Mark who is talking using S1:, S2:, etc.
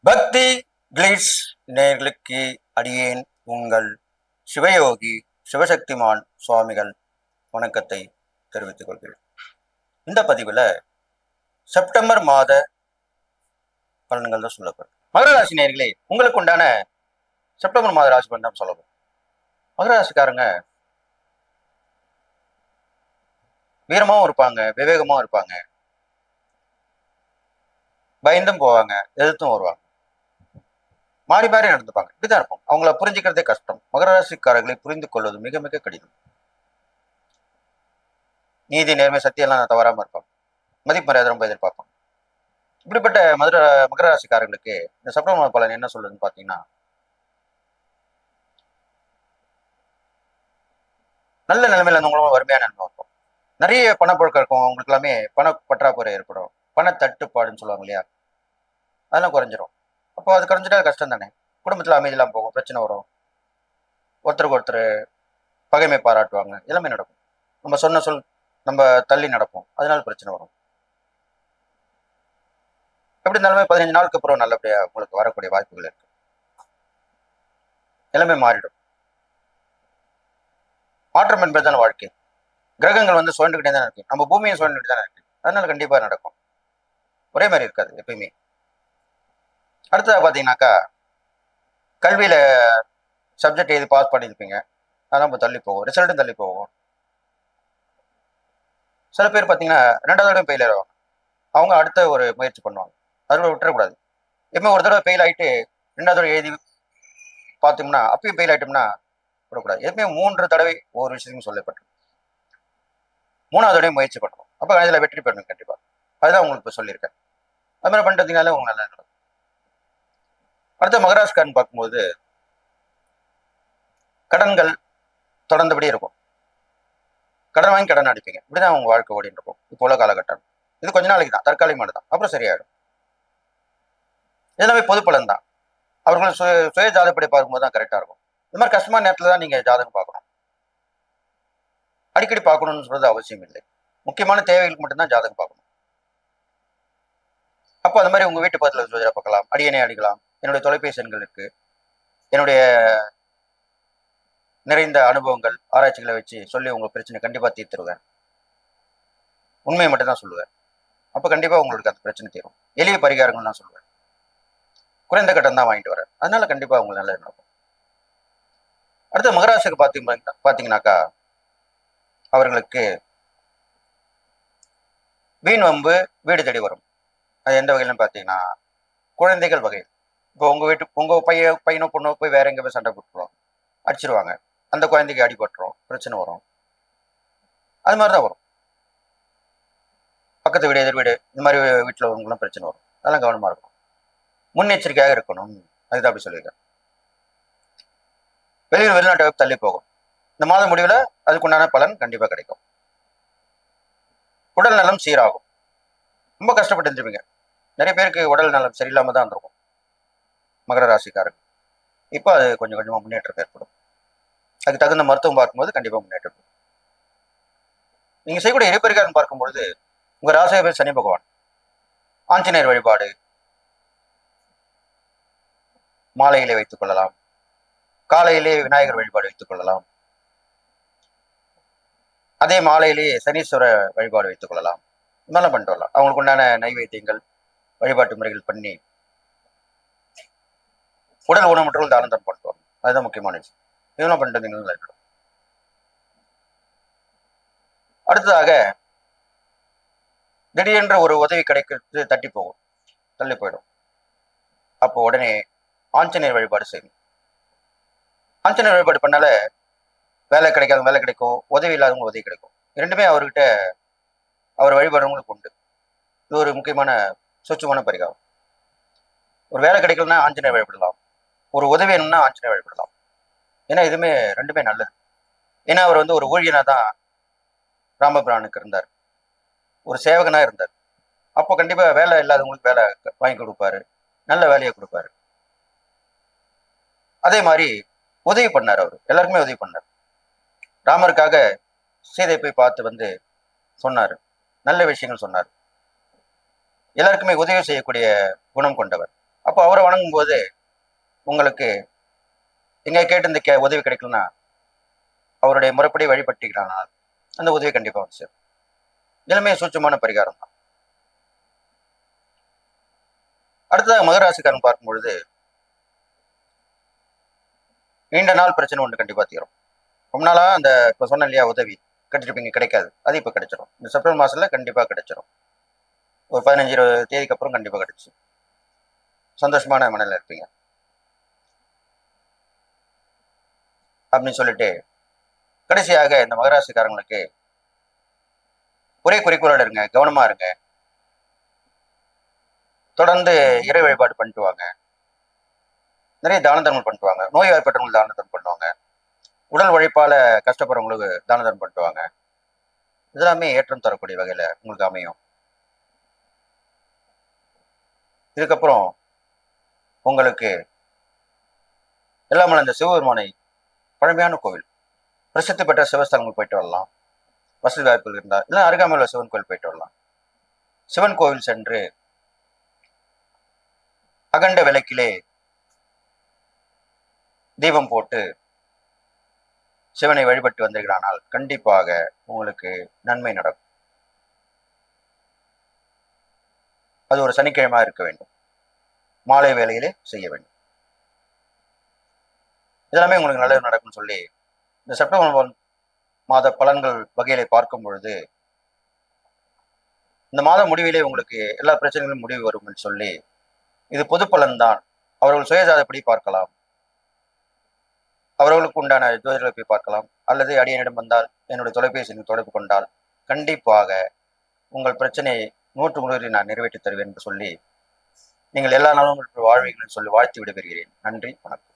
S1: பக்தி கிளிட்ஸ் நேயர்களுக்கு அடியேன் உங்கள் சிவயோகி சிவசக்திமான் சுவாமிகள் வணக்கத்தை தெரிவித்துக் கொள்கிறேன். இந்த பதிவில் செப்டம்பர் மாத பலன்கள் தான் சொல்லப்படும். மகர ராசி நேயர்களே, உங்களுக்கு உண்டான செப்டம்பர் மாத ராசி பலன் தான் சொல்லப்படும். மகர ராசிக்காரங்க வீரமாகவும் இருப்பாங்க, விவேகமாகவும் இருப்பாங்க, பயந்தும் போவாங்க, எதிர்த்தும் வருவாங்க, மாறி மாறி நடந்துப்பாங்க. இப்படிதான் இருக்கும். அவங்கள புரிஞ்சுக்கிறதே கஷ்டம். மகர ராசிக்காரர்களை புரிந்து கொள்வது மிக மிக கடினம். நீதி நேர்மை சத்தியெல்லாம் தவறாம இருப்பாங்க. மதிப்பு மரியாதை ரொம்ப எதிர்பார்ப்பாங்க. இப்படிப்பட்ட மகர ராசிக்காரர்களுக்கு இந்த செப்டம்பர் பலன் என்ன சொல்லுதுன்னு பாத்தீங்கன்னா, நல்ல நிலைமையில இருந்தவங்களும் வறுமையான நிலைமை இருக்கும். நிறைய பணப்புழக்கம் இருக்கும். அவங்களுக்கு எல்லாமே பண பற்றாக்குறை ஏற்படும். பண தட்டுப்பாடுன்னு சொல்லுவாங்க இல்லையா, அதெல்லாம் குறைஞ்சிரும். அப்போ அது குறைஞ்சிட்டா கஷ்டம் தானே. குடும்பத்துல அமைதி இல்லாம போகும், பிரச்சனை வரும், ஒருத்தருக்கு ஒருத்தர் பகைமை பாராட்டுவாங்க, எல்லாமே நடக்கும். நம்ம சொன்ன சொல் நம்ம தள்ளி நடப்போம், அதனால பிரச்சனை வரும். எப்படி இருந்தாலுமே 15 நாளுக்கு அப்புறம் நல்லபடியா உங்களுக்கு வரக்கூடிய வாய்ப்புகள் இருக்கு. எல்லாமே மாறிடும். மாற்றம் என்பதுதான வாழ்க்கை. கிரகங்கள் வந்து சுழண்டுகிட்டே தான் இருக்கு, நம்ம பூமியும் சுழண்டுகிட்டு தானே இருக்கு. அதனால கண்டிப்பா நடக்கும். ஒரே மாதிரி இருக்காது எப்பயுமே. அடுத்ததாக பாத்தீங்கன்னாக்கா, கல்வியில சப்ஜெக்ட் எது பாஸ் பண்ணியிருப்பீங்க, அதெல்லாம் இப்போ தள்ளி போகும், ரிசல்ட்டும் தள்ளி போகும். சில பேர் பார்த்தீங்கன்னா 2வது தடவை ஃபெயில் ஆயிடுவாங்க. அவங்க அடுத்த ஒரு முயற்சி பண்ணுவாங்க. அதோட விட்டுறக்கூடாது. எப்பவுமே ஒரு தடவை ஃபெயில் ஆகிட்டு 2வது தடவை எழுதி பார்த்தோம்னா, அப்பயும் ஃபெயில் ஆகிட்டோம்னா விடக்கூடாது. எப்பவுமே 3 தடவை ஒவ்வொரு விஷயத்தையும் சொல்லப்பட்டு 3வது தடவை முயற்சி பண்ணுறோம். அப்போ அதில் வெற்றி பெறணும் கண்டிப்பாக. அதுதான் உங்களுக்கு இப்போ சொல்லியிருக்கேன். அது மாதிரி பண்ணிட்டீங்கனாலே உங்களுக்கு நல்லா இருக்கும். அடுத்த மகராசிக்காரன் பார்க்கும்போது கடன்கள் தொடர்ந்தபடி இருக்கும். கடன் வாங்கி கடன் அடிப்பீங்க. இப்படிதான் உங்க வாழ்க்கை ஓடிட்டு இருக்கும் இப்போ உள்ள காலகட்டம். இது கொஞ்ச நாளைக்கு தான், தற்காலிகமானது தான், அப்புறம் சரியாயிடும். எல்லாமே பொது பலன் தான். அவர்கள் சுய ஜாதகப்படி பார்க்கும்போது தான் கரெக்டா இருக்கும். இந்த மாதிரி கஷ்டமான நேரத்துல தான் நீங்க ஜாதகம் பார்க்கணும். அடிக்கடி பார்க்கணும்னு சொல்றது அவசியம் இல்லை. முக்கியமான தேவைகளுக்கு மட்டும்தான் ஜாதகம் பார்க்கணும். அப்போ அந்த மாதிரி உங்க வீட்டு பக்கத்தில் ஜோதிடரை பார்க்கலாம், அடியனை அடிக்கலாம். என்னுடைய தொலைபேசி எண்கள் இருக்கு. என்னுடைய நிறைந்த அனுபவங்கள் ஆராய்ச்சிகளை வச்சு சொல்லி உங்க பிரச்சனை கண்டிப்பா தீர்த்துருவேன். உண்மையை மட்டும் தான் சொல்லுவேன். அப்போ கண்டிப்பா உங்களுக்கு அந்த பிரச்சனை தீரும். எளிய பரிகாரங்கள் நான் சொல்லுவேன். குறைந்த கட்டம் தான் வாங்கிட்டு வரேன். அதனால கண்டிப்பா உங்களுக்கு நல்லது நடக்கும். அடுத்த மகராசிக்கு பாத்தீங்கன்னாக்கா, அவர்களுக்கு வீண் வம்பு வீடு தேடி வரும். அது எந்த வகையிலும் பார்த்தீங்கன்னா, குழந்தைகள் வகை. இப்போ உங்க பையனோ பொண்ணோ போய் வேற எங்க போய் சண்டை போட்டுருவோம், அடிச்சிருவாங்க. அந்த குழந்தைக்கு அடிபட்டுரும், பிரச்சனை வரும். அது மாதிரிதான் வரும். பக்கத்து வீடு, எதிர் வீடு, இந்த மாதிரி வீட்டில் உள்ளவங்களும் பிரச்சனை வரும். அதெல்லாம் கவனமா இருக்கணும், முன்னெச்சரிக்கையாக இருக்கணும். அதுதான் அப்படி சொல்லியிருக்கேன். வெளிநாட்டை தள்ளி போகும். இந்த மாத முடிவில் அதுக்குண்டான பலன் கண்டிப்பா கிடைக்கும். உடல் நலம் சீராகும். ரொம்ப கஷ்டப்பட்டு இருந்துருப்பீங்க. நிறைய பேருக்கு உடல் நலம் சரியில்லாம தான் இருந்திருக்கும் மகர ராசிக்காரங்க. இப்போ அது கொஞ்சம் கொஞ்சமா முன்னேற்றம் ஏற்படும். அதுக்கு தகுந்த மருத்துவம் பார்க்கும்போது கண்டிப்பா முன்னேற்றம். நீங்க செய்யக்கூடிய இறைப்பரிகாரம் பார்க்கும்பொழுது உங்க ராசியாதிபதி சனி பகவான், ஆஞ்சநேயர் வழிபாடு மாலையிலே வைத்துக் கொள்ளலாம். காலையிலே விநாயகர் வழிபாடு வைத்துக் கொள்ளலாம். அதே மாலையிலேயே சனீஸ்வர வழிபாடு வைத்துக் கொள்ளலாம். இதெல்லாம் பண்ணிட்டு வரலாம். அவங்களுக்கு உண்டான நைவேத்தியங்கள் வழிபாட்டு முறைகள் பண்ணி உடல் ஊனமுற்றோர்கள் தானம் பண்ணிட்டு வரணும். அதுதான் முக்கியமான விஷயம். இதெல்லாம் பண்ணிட்டு வந்தீங்கன்னா இருக்கணும். அடுத்ததாக, திடீரென்ற ஒரு உதவி கிடைக்கிறது தட்டி போகும், தள்ளி போயிடும். அப்போ உடனே ஆஞ்சநேயர் வழிபாடு செய்யணும். ஆஞ்சநேயர் வழிபாடு பண்ணால வேலை கிடைக்காத வேலை கிடைக்கும், உதவி இல்லாதவங்க உதவி கிடைக்கும். இரண்டுமே அவர்கிட்ட அவர் வழிபடுறவங்களுக்கு உண்டு. இது ஒரு முக்கியமான சூட்சமான பரிகாரம். ஒரு வேலை கிடைக்கலன்னா ஆஞ்சநேயர் வழிபடலாம், ஒரு உதவி வேணும்னா ஆஞ்சநேயர் வழிபடலாம். ஏன்னா இதுமே ரெண்டுமே நல்லது. ஏன்னா அவர் வந்து ஒரு ஊழியனா தான் ராமபிரானுக்கு இருந்தார், ஒரு சேவகனா இருந்தார். அப்போ கண்டிப்பா வேலை இல்லாதவங்களுக்கு வேலை வாங்கி கொடுப்பாரு, நல்ல வேலையை கொடுப்பாரு. அதே மாதிரி உதவி பண்ணார், அவர் எல்லாருக்குமே உதவி பண்ணார். ராமருக்காக சீதை போய் பார்த்து வந்து சொன்னார், நல்ல விஷயங்கள் சொன்னார். எல்லாருக்குமே உதவி செய்யக்கூடிய குணம் கொண்டவர். அப்போ அவரை வணங்கும் போது உங்களுக்கு எங்க கேட்டு இந்த உதவி கிடைக்கலன்னா அவருடைய முறைப்படி வழிபட்டுக்கிறானால் அந்த உதவி கண்டிப்பா வந்து சேரும். இதுலமே சூட்சமான பரிகாரம் தான். அடுத்ததாக மகராசிக்காரன் பார்க்கும் பொழுது நீண்ட நாள் பிரச்சனை ஒன்று கண்டிப்பா தீரும். ரொம்ப நாளா அந்த இப்ப சொன்ன இல்லையா உதவி கிடைச்சிருப்பீங்க, கிடைக்காது, அது இப்ப கிடைச்சிடும். இந்த செப்டம்பர் மாசத்துல கண்டிப்பா கிடைச்சிடும். ஒரு 15-20 தேதிக்கு அப்புறம் கண்டிப்பா கிடைச்சு சந்தோஷமான மனநிலை இருப்பீங்க அப்படின்னு சொல்லிட்டு, கடைசியாக இந்த மகராசிக்காரங்களுக்கு ஒரே குறிக்கோளோட இருங்க, கவனமா இருங்க, தொடர்ந்து இறை வழிபாடு பண்ணிட்டு வாங்க, நிறைய தான தர்மம் பண்ணிட்டு வாங்க, நோய் வாய்ப்பட்டவங்களுக்கு தான தர்மம் பண்ணுவாங்க, உடல் உழைப்பால கஷ்டப்படுறவங்களுக்கு தான தர்மம் பண்ணிட்டு வாங்க. இதெல்லாமே ஏற்றம் தரக்கூடிய வகையில உங்களுக்கு அமையும். இதுக்கப்புறம் உங்களுக்கு எல்லாம் இந்த சிவபெருமானை பழமையான கோவில், பிரசித்தி பெற்ற சிவஸ்தலங்கள் போயிட்டு வரலாம். வசதி வாய்ப்புகள் இருந்தால் இல்லை அருகாமையில் சிவன் கோவில் போயிட்டு வரலாம். சிவன் கோவில் சென்று அகண்ட விளக்கிலே தீபம் போட்டு சிவனை வழிபட்டு வந்திருக்கிறானால் கண்டிப்பாக உங்களுக்கு நன்மை நடக்கும். அது ஒரு சனிக்கிழமை இருக்க வேண்டும், மாலை வேளையிலே செய்ய வேண்டும். இதெல்லாமே உங்களுக்கு நல்லது நடக்கும்னு சொல்லி இந்த செப்டம்பர் மாத பலன்கள் வகையிலே பார்க்கும் பொழுது இந்த மாத முடிவிலே உங்களுக்கு எல்லா பிரச்சனைகளும் முடிவு வரும் சொல்லி, இது பொது பலன்தான், அவர்கள் சுயஜாதப்படி பார்க்கலாம், அவர்களுக்கு உண்டான ஜோதிடர்களை போய் பார்க்கலாம், அல்லது அடியனிடம் வந்தால் என்னுடைய தொலைபேசியில் தொடர்பு கொண்டால் கண்டிப்பாக உங்கள் பிரச்சனையை 100% நான் நிறைவேற்றி தருவேன் என்று சொல்லி, நீங்கள் எல்லா நாளும் வாழ்வீர்கள் சொல்லி வாழ்த்து விடைபெறுகிறேன். நன்றி, வணக்கம்.